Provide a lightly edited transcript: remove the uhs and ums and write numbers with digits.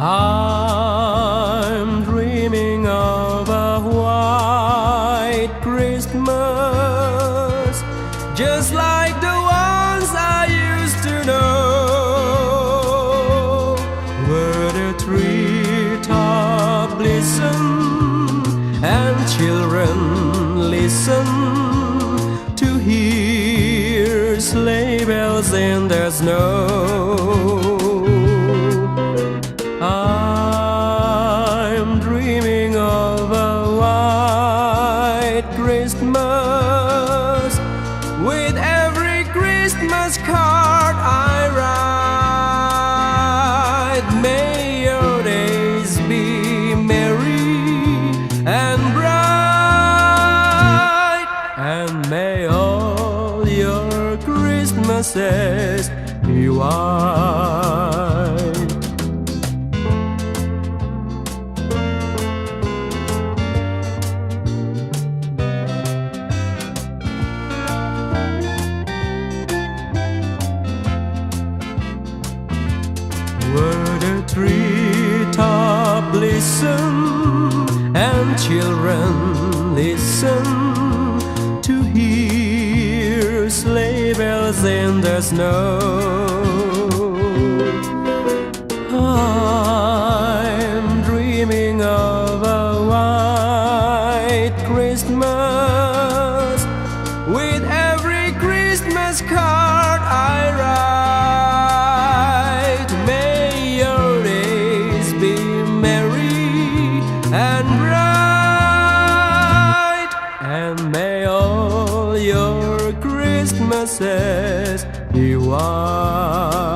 I'm dreaming of a white Christmas, just like the ones I used to know, where the treetop listen and children listen to hear sleigh bells in the snow. I'm dreaming of a white Christmas, with every Christmas card I write. May your days be merry and bright, and may all your Christmases be white. Where the treetop listen and children listen to hear sleigh bells in the snow. I'm dreaming of a white Christmas, with every Christmas card I write. May your days be merry and bright, and may all your Christmases be white.